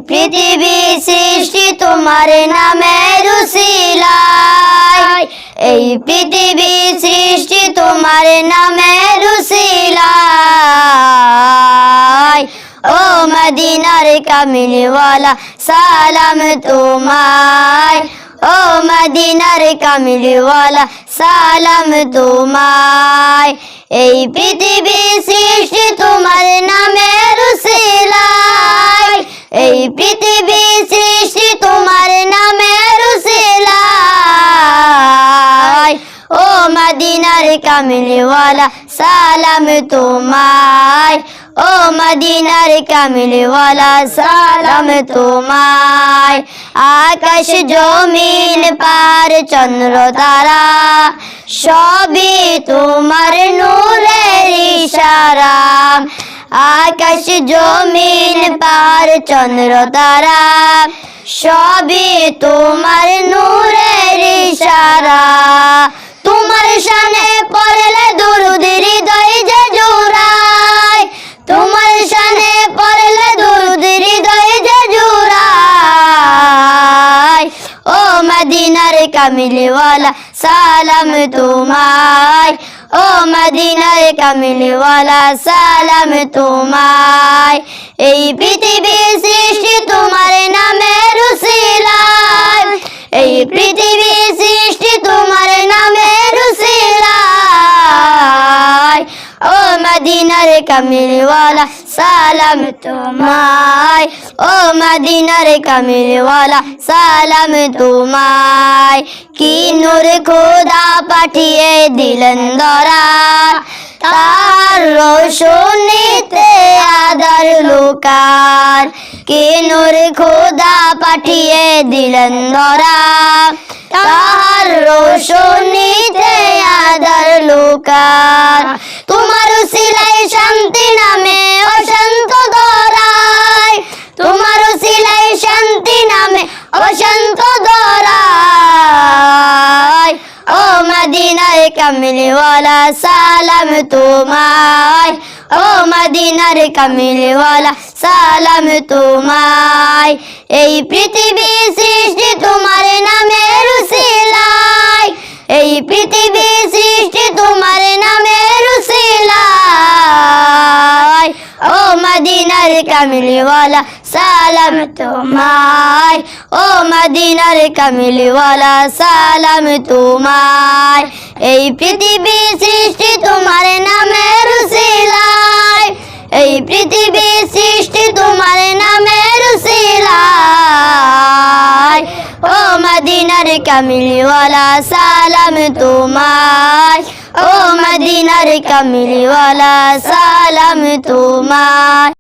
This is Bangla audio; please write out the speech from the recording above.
পৃথিবী সৃষ্টি তোমার নামের উসিলায়, এই পৃথিবী সৃষ্টি তোমার নামের উসিলায়। ও মদিনার কামিলওয়ালা সালাম তোমায়, ও মদিনার কামিলওয়ালা সালাম তোমায়। এই পৃথিবী সৃষ্টি তোমার নামের উসিলায়, এই পৃথিবী সৃষ্টি তোমার নামের উসিলায়। ও মদিনার কামিলওয়ালা সালাম তোমায়, ও মদিনার কামিলওয়ালা সালাম তোমায়। আকাশ জমিন পার চন্দ্র তারা সবই তোমার নূরের ইশারা। আকাশ জমিন পার চন্দ্র তারা সবই তোমার নূরের ইশারা। তোমার শানে পড়লে দুরূদ হৃদয় যে জুড়ায়, তোমার শানে পড়লে দুরূদ হৃদয় যে জুড়ায়। ও মদিনার কামিলওয়ালা সালাম তোমায়, ও মদিনার কামিলওয়ালা সালাম তোমায়। এই পৃথিবী সৃষ্টি তোমার নামের উসিলায়, এই পৃথিবী সৃষ্টি তোমার নামের উসিলায়। ও মদিনার কামিলওয়ালা সালাম তোমায়, ও মদিনার কামিলওয়ালা সালাম তোমায়। কি নূর খোদা পাঠিয়ে দিলেন ধরা, তার রোশনীতে আধার লুকার। কি নূর খোদা পাঠিয়ে দিলেন ধরা, তার রোশনীতে আধার লুকার। তোমার উসিলায় শান্তি নামে অশান্ত দরায়, তোমার উসিলায় শান্তি নামে অশান্ত দরায়। ও মদিনার কামিলওয়ালা সালাম তোমায়, ও মদিনার কামিলওয়ালা সালাম তোমায়। এই পৃথিবী সৃষ্টি তোমার নামের উসিলায়, এই পৃথিবী সৃষ্টি তোমার নামের উসিলায়। ও মদিনার কামিলওয়ালা সালাম তোমায়, ও মদিনার কামিলওয়ালা সালাম তোমায়। এই পৃথিবী সৃষ্টি তোমার নামের উসিলায়, এই পৃথিবী সৃষ্টি তোমার নামের উসিলায়। ও মদিনার কামিলওয়ালা সালাম তোমায়, ও মদিনার কামিলওয়ালা সালাম তোমায়।